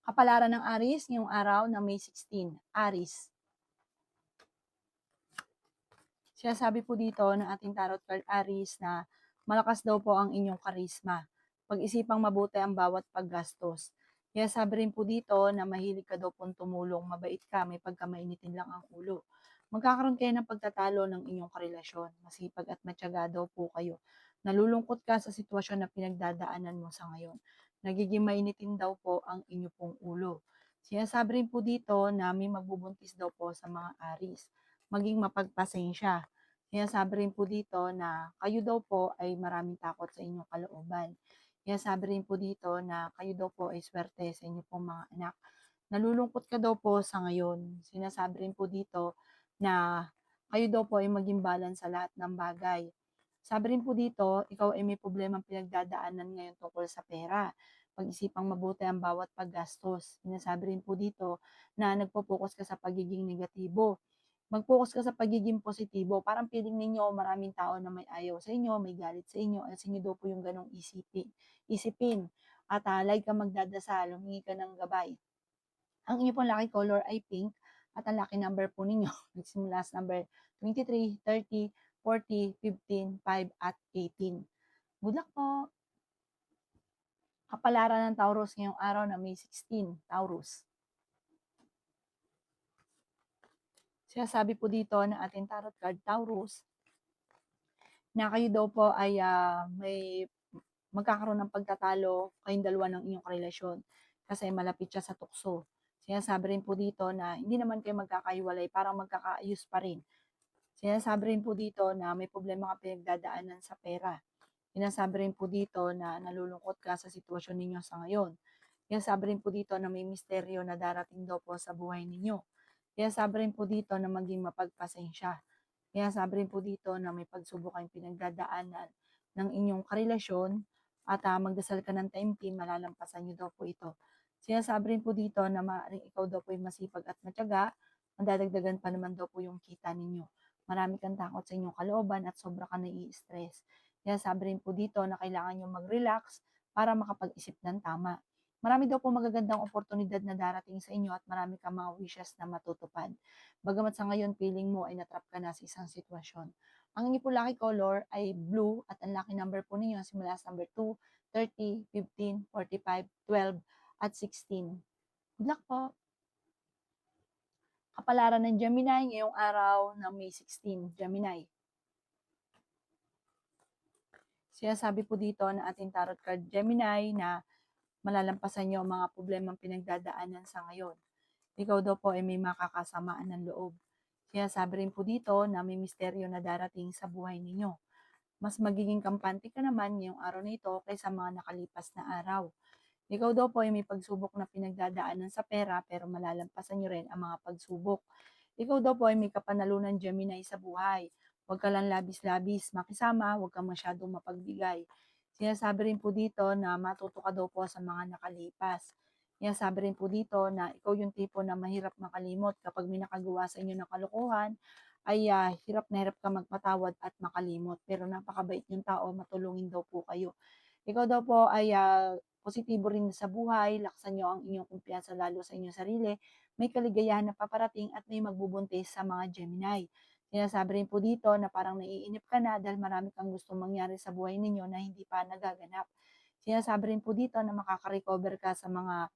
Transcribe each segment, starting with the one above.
Kapalaran ng Aris ngayong araw na May 16. Aris. Sinasabi po dito ng ating tarot card Aris na malakas daw po ang inyong karisma. Pag-isipang mabuti ang bawat paggastos. Kaya sabi rin po dito na mahilig ka daw pong tumulong, mabait ka, may pagkamainitin lang ang ulo. Magkakaroon kayo ng pagtatalo ng inyong karelasyon. Masipag at matyaga daw po kayo. Nalulungkot ka sa sitwasyon na pinagdadaanan mo sa ngayon. Nagiging mainitin daw po ang inyo pong ulo. Sinasabi rin po dito na may magbubuntis daw po sa mga Aris. Maging mapagpasensya. Sinasabi rin po dito na kayo daw po ay maraming takot sa inyong kalooban. Sinasabi rin po dito na kayo daw po ay swerte sa inyong pong mga anak. Nalulungkot ka daw po sa ngayon. Sinasabi rin po dito na kayo daw po ay maging balance sa lahat ng bagay. Sabi rin po dito, ikaw ay may problemang pinagdadaanan ngayon tungkol sa pera. Pag-isipang mabuti ang bawat paggastos. Sinasabi rin po dito na nagpo-focus ka sa pagiging negatibo. Mag-focus ka sa pagiging positibo. Parang feeling ninyo maraming tao na may ayaw sa inyo, may galit sa inyo, at sa inyo daw po yung ganong isipin. At like ka magdadasal, humingi ka ng gabay. Ang inyo pong lucky color ay pink at ang lucky number po ninyo nagsimula sa number 23, 30, 40, 15, 5 at 18. Good luck po! Kapalaran ng Taurus ngayong araw na May 16, Taurus. Sinasabi po dito ng ating tarot card, Taurus, na kayo daw po ay may magkakaroon ng pagtatalo kayong dalawa ng inyong karelasyon kasi malapit siya sa tukso. Sinasabi rin po dito na hindi naman kayo magkakaiwalay, parang magkakaayos pa rin. Sinasabi rin po dito na may problema ka pinagdadaanan sa pera. Sinasabi rin po dito na nalulungkot ka sa sitwasyon ninyo sa ngayon. Sinasabi rin po dito na may misteryo na darating daw po sa buhay ninyo. Sinasabi rin po dito na maging mapagpasensya. Sinasabi rin po dito na may pagsubok kayong pinagdadaanan ng inyong karelasyon at magdasal ka ng taimtim, malalampasan niyo daw po ito. Sinasabi rin po dito na maaaring ikaw daw po ay masipag at matyaga, madadagdagan pa naman daw po yung kita ninyo. Marami kang takot sa inyong kalooban at sobra ka nai-stress. Sinasabi rin po dito na kailangan nyo mag-relax para makapag-isip ng tama. Marami daw po magagandang oportunidad na darating sa inyo at marami kang mga wishes na matutupad. Bagamat sa ngayon, feeling mo ay natrap ka na sa isang sitwasyon. Ang inyo po lucky color ay blue at ang lucky number po ninyo simula sa number 2, 30, 15, 45, 12 at 16. Good luck po! Kapalaran ng Gemini ngayong araw ng May 16, Gemini. Sinasabi po dito ng ating tarot card Gemini na malalampasan niyo ang mga problemang pinagdadaanan sa ngayon. Ikaw daw po ay may makakasamaan ng loob. Sinasabi rin po dito na may misteryo na darating sa buhay ninyo. Mas magiging kampante ka naman ngayong araw na ito kaysa mga nakalipas na araw. Ikaw daw po ay may pagsubok na pinagdadaanan sa pera pero malalampasan niyo rin ang mga pagsubok. Ikaw daw po ay may kapanalunan Gemini sa buhay. Huwag ka lang labis-labis makisama, huwag kang masyadong mapagbigay. Sinasabi rin po dito na matuto ka daw po sa mga nakalipas. Sinasabi rin po dito na ikaw yung tipo na mahirap makalimot kapag may nakagawa sa inyo ng kalokohan, ay hirap na hirap ka magpatawad at makalimot. Pero napakabait yung tao, matulungin daw po kayo. Ikaw daw po ay positibo rin sa buhay, laksan nyo ang inyong kumpiyansa lalo sa inyong sarili, may kaligayahan na paparating at may magbubuntis sa mga Gemini. Sinasabi rin po dito na parang naiinip ka na dahil marami kang gustong mangyari sa buhay ninyo na hindi pa nagaganap. Sinasabi rin po dito na makaka-recover ka sa mga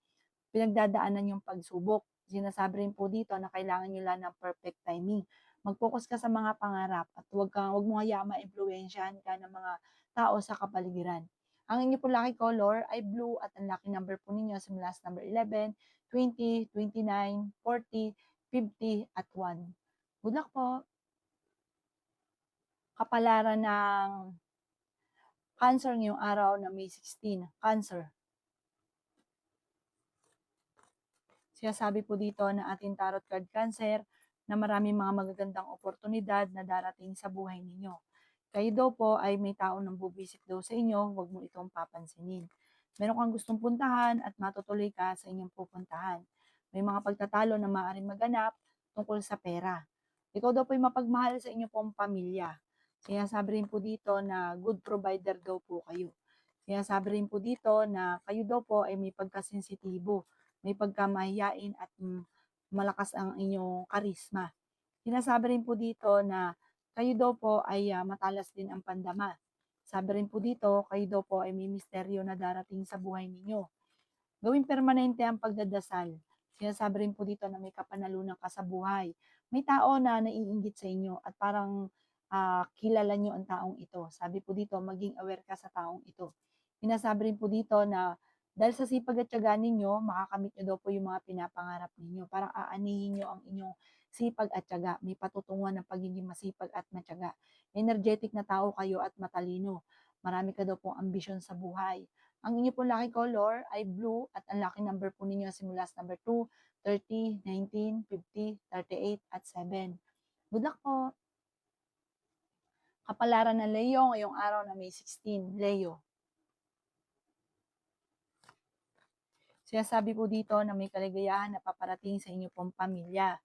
pinagdadaanan yung pagsubok. Sinasabi rin po dito na kailangan nyo lang ng perfect timing. Mag-focus ka sa mga pangarap at huwag mo hayaan ma-impluwensyahan ka ng mga tao sa kapaligiran. Ang inyo po lucky color ay blue at ang lucky number po ninyo simula sa number 11, 20, 29, 40, 50 at 1. Good luck po! Kapalaran ng Cancer ngayong araw na May 16. Cancer. Sinasabi po dito na ating tarot card Cancer na maraming mga magagandang oportunidad na darating sa buhay ninyo. Kayo daw po ay may tao nang bubisit daw sa inyo, huwag mo itong papansinin. Meron kang gustong puntahan at matutuloy ka sa inyong pupuntahan. May mga pagtatalo na maaaring maganap tungkol sa pera. Ikaw daw po ay mapagmahal sa inyong pong pamilya. Sinasabi rin po dito na good provider daw po kayo. Sinasabi rin po dito na kayo daw po ay may pagkasensitibo. may pagkamahiyain at malakas ang inyong karisma. Sinasabi rin po dito na kayo daw po ay matalas din ang pandama. Sabi rin po dito, kayo daw po ay may misteryo na darating sa buhay ninyo. Gawing permanente ang pagdadasal. Sinasabi rin po dito na may kapanalunan ka sa buhay. May tao na naiinggit sa inyo at parang kilala nyo ang taong ito. Sabi po dito, maging aware ka sa taong ito. Sinasabi rin po dito na dahil sa sipag at tiyaga ninyo, makakamit nyo daw po yung mga pinapangarap ninyo. Parang aanihin nyo ang inyong sipag at tiyaga. May patutunguhan ng pagiging masipag at matyaga. Energetic na tao kayo at matalino. Marami ka daw pong ambisyon sa buhay. Ang inyo pong lucky color ay blue at ang lucky number po ninyo simula sa number 2, 30, 19, 50, 38 at 7. Good luck po! Kapalaran ng Leo ngayong araw na May 16, Leo. Sinasabi po dito na may kaligayahan na paparating sa inyo pong pamilya.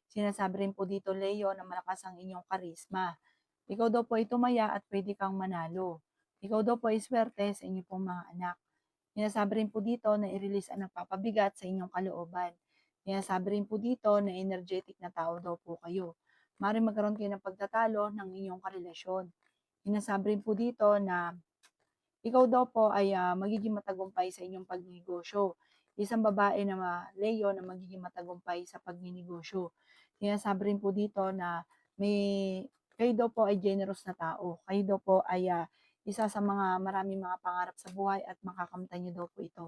Sinasabi rin po dito, Leo, na malakas ang inyong karisma. Ikaw daw po ay tumaya at pwede kang manalo. Ikaw daw po ay swerte sa inyo pong mga anak. Sinasabi rin po dito na i-release ang nagpapabigat sa inyong kalooban. Sinasabi rin po dito na energetic na tao daw po kayo. Maaaring magkaroon kayo ng pagtatalo ng inyong karelasyon. Sinasabi rin po dito na ikaw daw po ay magiging matagumpay sa inyong pagnegosyo. Isang babae na Leo na magiging matagumpay sa pagninegosyo. Sinasabi rin po dito na kayo daw po ay generous na tao. Kayo daw po ay isa sa mga maraming mga pangarap sa buhay at makakamtan niyo daw po ito.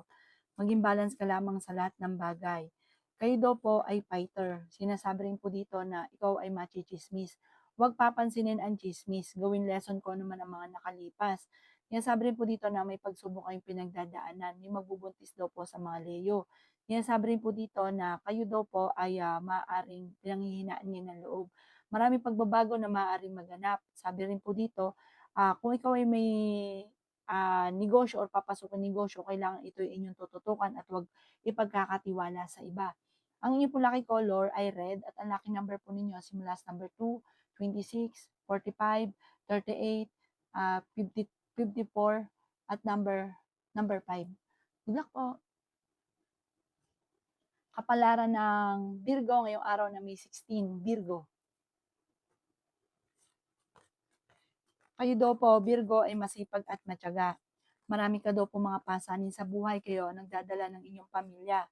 Maging balance ka lamang sa lahat ng bagay. Kayo daw po ay fighter. Sinasabi rin po dito na ikaw ay machichismis. Huwag papansinin ang chismis. Gawin lesson ko naman ang mga nakalipas. Sinasabi rin po dito na may pagsubok kayong pinagdadaanan. May magbubuntis daw po sa mga Leo. Sinasabi rin po dito na kayo daw po ay maaaring pinanghihinaan niya ng loob. Maraming pagbabago na maaaring maganap. Sabi rin po dito, kung ikaw ay may negosyo or papasukan negosyo, kailangan ito ay inyong tututukan at huwag ipagkakatiwala sa iba. Ang inyong po lucky color ay red at ang lucky number po ninyo simula sa number 2, 26, 45, 38, 50, 54 at number 5. Good luck po! Kapalaran ng Virgo ngayong araw na May 16, Virgo. Kayo daw po, Virgo, ay masipag at matyaga. Marami ka daw po mga pasanin sa buhay kayo nagdadala ng inyong pamilya.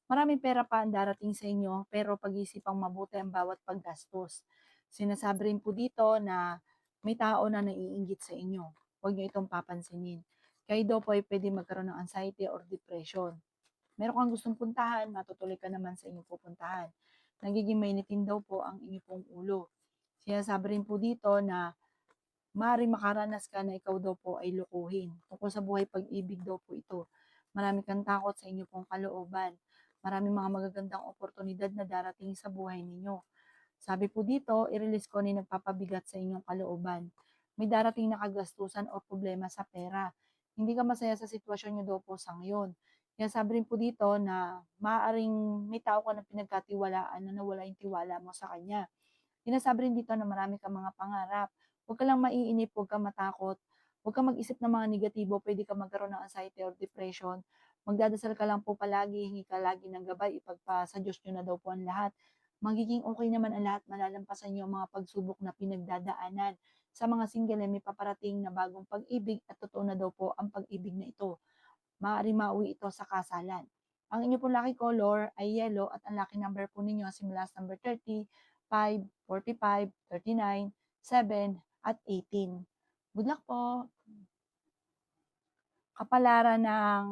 Maraming pera pa ang darating sa inyo, pero pag-iisipang mabuti ang bawat paggastos. Sinasabi rin po dito na may tao na naiinggit sa inyo. Huwag niyo itong papansinin. Kayo daw po ay pwede magkaroon ng anxiety or depression. Meron kang gustong puntahan, matutuloy ka naman sa inyong pupuntahan. Nagiging mainitin daw po ang inyong pong ulo. Sinasabi rin po dito na maaaring makaranas ka na ikaw daw po ay lukuhin. Tungkol sa buhay pag-ibig daw po ito. Marami kang takot sa inyo pong kalooban. Maraming mga magagandang oportunidad na darating sa buhay ninyo. Sabi po dito, i-release ko ni nagpapabigat sa inyong kalooban. May darating na kagastusan o problema sa pera. Hindi ka masaya sa sitwasyon nyo daw po sa ngayon. Kaya sabi rin po dito na maaaring may tao ka na pinagkatiwalaan na nawala yung tiwala mo sa kanya. Sinasabi rin dito na marami kang mga pangarap. Huwag ka lang maiinip, huwag kang matakot, huwag kang mag-isip ng mga negatibo, pwede ka magkaroon ng anxiety or depression. Magdadasal ka lang po palagi, hingi ka lagi ng gabay, ipagpa sa Diyos nyo na daw po ang lahat. Magiging okay naman ang lahat, malalampasan nyo ang mga pagsubok na pinagdadaanan. Sa mga single ay may paparating na bagong pag-ibig at totoo na daw po ang pag-ibig na ito. Maaari mauwi ito sa kasalan. Ang inyo pong lucky color ay yellow at ang lucky number po ninyo simula sa number 30, 5, 45, 39, 7, at 18. Good luck po! Kapalaran ng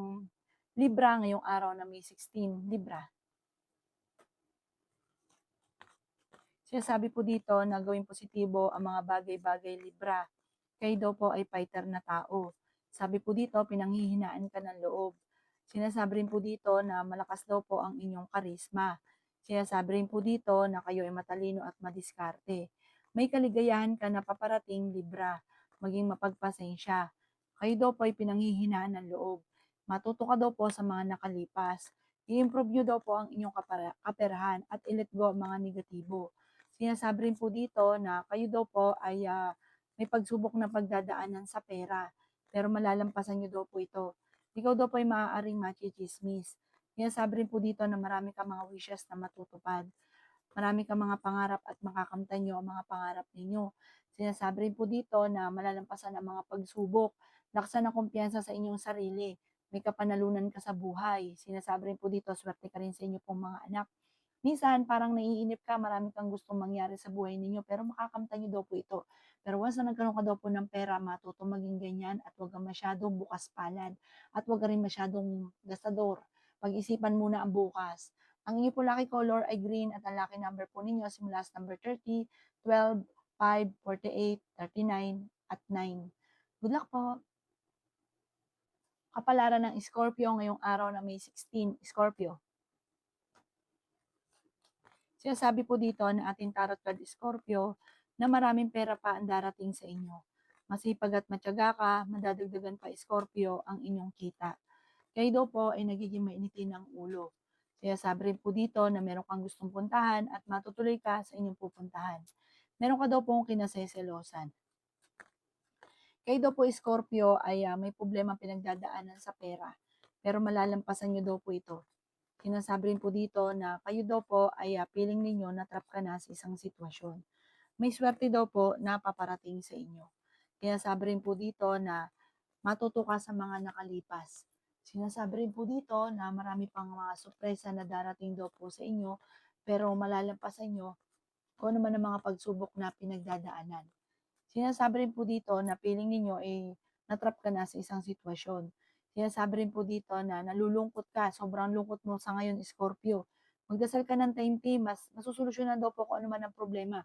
Libra ngayong araw na May 16, Libra. Sinasabi po dito na gawing positibo ang mga bagay-bagay, Libra. Kayo daw po ay fighter na tao. Sabi po dito, pinanghihinaan ka ng loob. Sinasabi rin po dito na malakas daw po ang inyong karisma. Sinasabi rin po dito na kayo ay matalino at madiskarte. May kaligayahan ka na paparating, Libra. Maging mapagpasensya. Kayo daw po ay pinanghihinaan ng loob. Matuto ka daw po sa mga nakalipas. I-improve nyo daw po ang inyong kaperahan at i-let go ang mga negatibo. Sinasabi rin po dito na kayo daw po ay may pagsubok na pagdadaanan sa pera, pero malalampasan nyo daw po ito. Ikaw daw po ay maaaring machichismis. Sinasabi rin po dito na marami kang mga wishes na matutupad. Marami kang mga pangarap at makakamtan niyo ang mga pangarap ninyo. Sinasabi rin po dito na malalampasan ang mga pagsubok, laksan ang kumpiyansa sa inyong sarili, may kapanalunan ka sa buhay. Sinasabi rin po dito, swerte ka rin sa inyo pong mga anak. Minsan parang naiinip ka, marami kang gustong mangyari sa buhay ninyo, pero makakamtan niyo daw po ito. Pero once na nagkaroon ka daw po ng pera, matuto maging ganyan at huwag kang masyadong bukas palad at huwag ka rin masyadong gastador. Pag-isipan muna ang bukas. Ang inyo po lucky color ay green at ang lucky number po ninyo simula sa number 30, 12, 5, 48, 39, at 9. Good luck po! Kapalaran ng Scorpio ngayong araw na May 16, Scorpio. Sinasabi po dito na ating tarot card Scorpio na maraming pera pa ang darating sa inyo. Masipag at matyaga ka, madadagdagan pa Scorpio ang inyong kita. Kayo daw po ay nagiging mainitin ng ulo. Kaya sabi rin po dito na meron kang gustong puntahan at matutuloy ka sa inyong pupuntahan. Meron ka daw pong kinaseselosan. Kayo daw po Scorpio ay may problema pinagdadaanan sa pera. Pero malalampasan nyo daw po ito. Sinasabi rin po dito na kayo daw po ay feeling ninyo na trap ka na sa isang sitwasyon. May swerte daw po na paparating sa inyo. Kaya sabi rin po dito na matuto ka sa mga nakalipas. Sinasabi rin po dito na marami pang mga sorpresa na darating daw po sa inyo, pero malalampasan nyo kung ano man ang mga pagsubok na pinagdadaanan. Sinasabi rin po dito na feeling ninyo ay natrap ka na sa isang sitwasyon. Sinasabi rin po dito na nalulungkot ka, sobrang lungkot mo sa ngayon, Scorpio. Magdasal ka ng taimtim, mas masusolusyonan daw po kung ano man ang problema.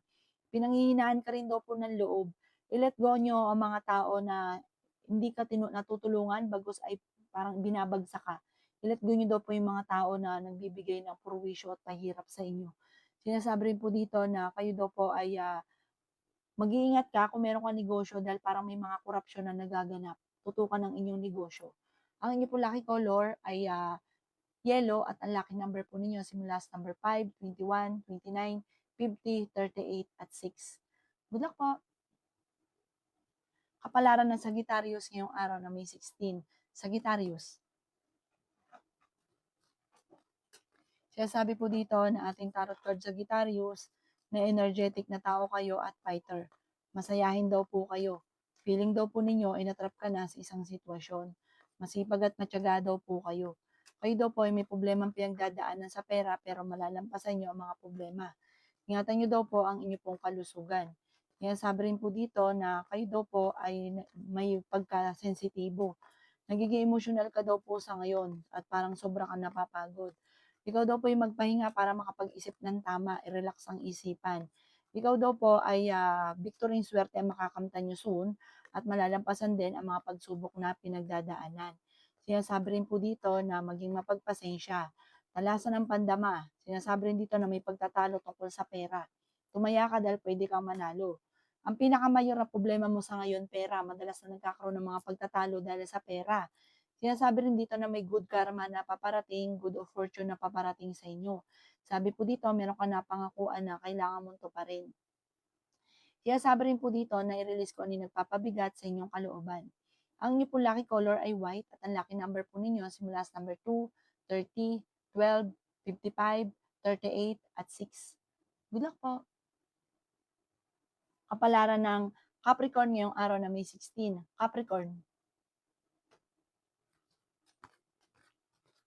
Pinanghihinaan ka rin daw po ng loob. I-let go nyo ang mga tao na hindi ka natutulungan, bagos ay parang binabagsak ka. I-let go nyo daw po yung mga tao na nagbibigay ng purwisyo at pahirap sa inyo. Sinasabi rin po dito na kayo daw po ay mag-iingat ka kung meron kang negosyo dahil parang may mga korupsyon na nagaganap. Tutukan ng inyong negosyo. Ang inyo po lucky color ay yellow at ang lucky number po ninyo simula sa number 5, 21, 29, 50, 38, at 6. Good luck po! Kapalaran ng Sagittarius ngayong araw na May 16. Sagittarius. Sinasabi po dito na ating tarot card Sagittarius na energetic na tao kayo at fighter. Masayahin daw po kayo. Feeling daw po ninyo ay natrap ka na sa isang sitwasyon. Masipag at matyaga daw po kayo. Kayo daw po ay may problemang pinagdadaanan sa pera pero malalampasan nyo ang mga problema. Ingatan nyo daw po ang inyo pong kalusugan. Kaya sabi rin po dito na kayo daw po ay may pagka-sensitibo. Nagiging emotional ka daw po sa ngayon at parang sobra ka napapagod. Ikaw daw po yung magpahinga para makapag-isip ng tama, i-relax ang isipan. Ikaw daw po ay victory swerte ang makakamtan nyo soon at malalampasan din ang mga pagsubok na pinagdadaanan. Sinasabi rin po dito na maging mapagpasensya. Talasan ang pandama. Sinasabi rin dito na may pagtatalo tungkol sa pera. Tumaya ka dahil pwede kang manalo. Ang pinakamayor na problema mo sa ngayon, pera. Madalas na nagkakaroon ng mga pagtatalo dahil sa pera. Sinasabi rin dito na may good karma na paparating, good of fortune na paparating sa inyo. Sabi po dito, meron ka na pangakuan na kailangan mong tuparin. Sinasabi rin po dito na i-release ko ano yung nagpapabigat sa inyong kalooban. Ang inyo po lucky color ay white at ang lucky number po ninyo simula sa number 2, 30, 12, 55, 38, at 6. Good luck po! Kapalaran ng Capricorn ngayong araw na May 16. Capricorn.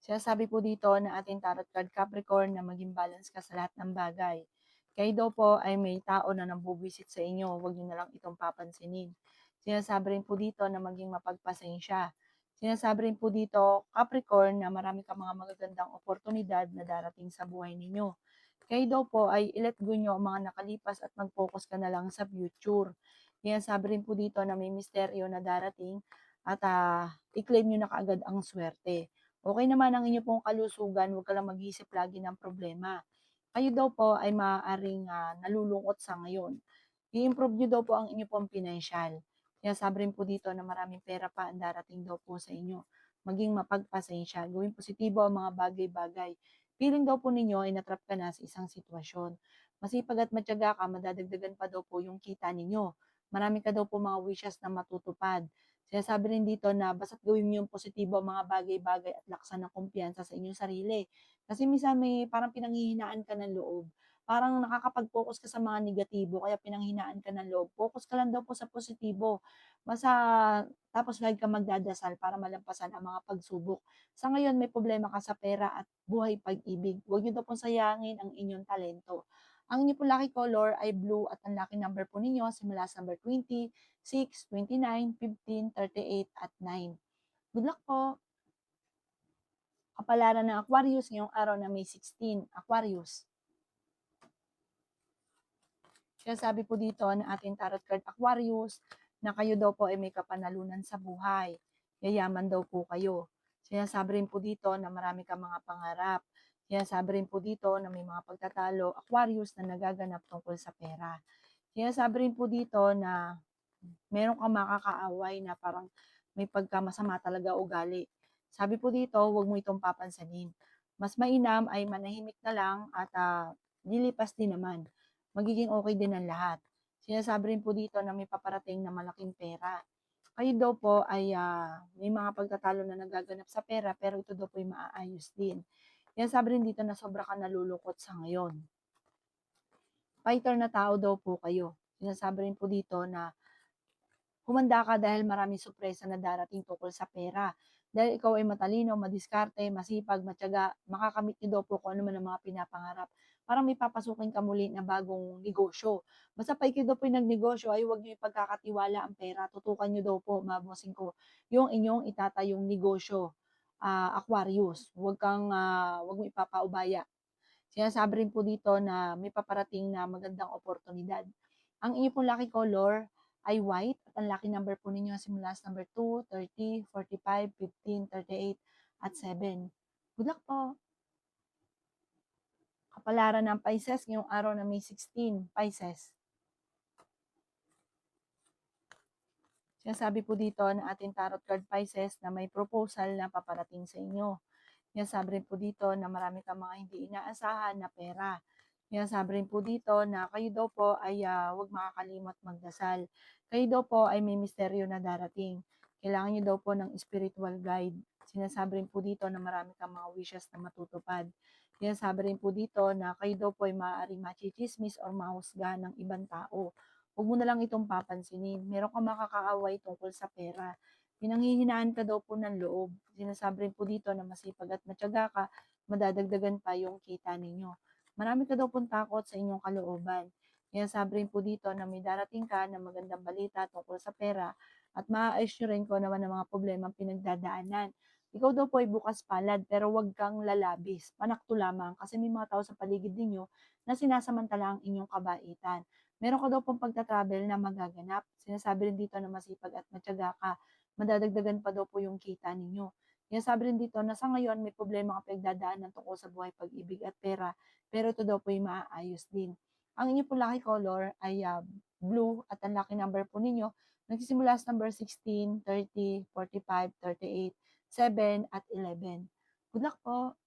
Sinasabi po dito na ating tarot card Capricorn na maging balance ka sa lahat ng bagay. Kayo daw po ay may tao na nambubuisit sa inyo, huwag niyo na lang itong papansinin. Sinasabi rin po dito na maging mapagpasensya. Sinasabi rin po dito, Capricorn, na marami ka mga magagandang oportunidad na darating sa buhay ninyo. Kayo daw po ay i-let go nyo ang mga nakalipas at mag-focus ka na lang sa future. Sinasabi rin po dito na may misteryo na darating at i-claim nyo na kaagad ang swerte. Okay naman ang inyo pong kalusugan, huwag ka lang mag-iisip lagi ng problema. Kayo daw po ay maaaring nalulungkot sa ngayon. I-improve nyo daw po ang inyo pong financial. Kaya sabi rin po dito na maraming pera pa ang darating daw po sa inyo. Maging mapagpasensya, gawing positibo ang mga bagay-bagay. Feeling daw po ninyo ay natrap ka na sa isang sitwasyon. Masipag at matyaga ka, madadagdagan pa daw po yung kita ninyo. Marami ka daw po mga wishes na matutupad. Sinasabi rin dito na basta't gawin niyo yung positibo ang mga bagay-bagay at lakasan ng kumpiyansa sa inyong sarili. Kasi minsan may parang pinanghihinaan ka ng loob. Parang nakakapag-focus ka sa mga negatibo kaya pinanghinaan ka ng loob. Focus ka lang daw po sa positibo. Basta tapos lagi kang magdadasal para malampasan ang mga pagsubok. Sa ngayon may problema ka sa pera at buhay pag-ibig. Huwag niyo daw pong sayangin ang inyong talento. Ang inyong pong lucky color ay blue at ang lucky number po ninyo simula sa number 20, 6, 29, 15, 38 at 9. Good luck po! Kapalaran ng Aquarius ngayong araw na May 16. Aquarius. Sinasabi po dito ng ating tarot card Aquarius na kayo daw po ay may kapanalunan sa buhay. Yayaman daw po kayo. Sinasabi rin po dito na marami kang mga pangarap. Sinasabi rin po dito na may mga pagtatalo Aquarius na nagaganap tungkol sa pera. Sinasabi rin po dito na meron kang makakaaway na parang may pagkamasama talaga ugali. Sabi po dito, huwag mo itong papansanin. Mas mainam ay manahimik na lang at lilipas din naman. Magiging okay din ang lahat. Sinasabi rin po dito na may paparating na malaking pera. Kayo daw po ay may mga pagtatalo na nagaganap sa pera pero ito daw po ay maaayos din. Sinasabi rin dito na sobra ka nalulungkot sa ngayon. Fighter na tao daw po kayo. Sinasabi rin po dito na humanda ka dahil maraming sorpresa na darating tungkol sa pera. Dahil ikaw ay matalino, madiskarte, masipag, matyaga, makakamit niyo daw po kung ano man ang mga pinapangarap. Parang may papasukin ka muli na bagong negosyo. Basta pa ikaw daw po yung nagnegosyo ay huwag niyo ipagkakatiwala ang pera. Tutukan niyo daw po, mabosing ko, yung inyong itatayong negosyo. Aquarius, huwag mo ipapaubaya. Sinasabi rin po dito na may paparating na magandang oportunidad. Ang inyong pong lucky color ay white at ang lucky number po ninyo simula sa number 2, 30, 45, 15, 38 at 7. Good luck po! Kapalaran ng Pisces ngayong araw na May 16, Pisces. Sinasabi po dito ng ating tarot card Pisces na may proposal na paparating sa inyo. Sinasabi rin po dito na marami kang mga hindi inaasahan na pera. Sinasabi rin po dito na kayo daw po ay huwag makakalimot magdasal. Kayo daw po ay may misteryo na darating. Kailangan nyo daw po ng spiritual guide. Sinasabi rin po dito na marami kang mga wishes na matutupad. Sinasabi rin po dito na kayo daw po ay maaaring machichismis or mahusgahan ng ibang tao. Huwag mo na lang itong papansinin. Meron kang makakaaway tungkol sa pera. Pinanghihinaan ka daw po ng loob. Sinasabi rin po dito na masipag at matyaga ka, madadagdagan pa yung kita ninyo. Marami ka daw pong takot sa inyong kalooban. Sinasabi rin po dito na may darating ka na magandang balita tungkol sa pera at maaayos nyo rin ko naman ang mga problema pinagdadaanan. Ikaw daw po ay bukas palad pero huwag kang lalabis. Panakto lamang kasi may mga tao sa paligid ninyo na sinasamantala ang inyong kabaitan. Meron ka daw pong pagta-travel na magaganap. Sinasabi rin dito na masipag at matyaga ka, madadagdagan pa daw po yung kita ninyo. Sinasabi rin dito na sa ngayon may problema ka pinagdadaanan tungkol sa buhay, pag-ibig at pera, pero ito daw po yung maaayos din. Ang inyo po lucky color ay blue at ang lucky number po ninyo nagsisimula sa number 16, 30, 45, 38, 7 at 11. Good luck po!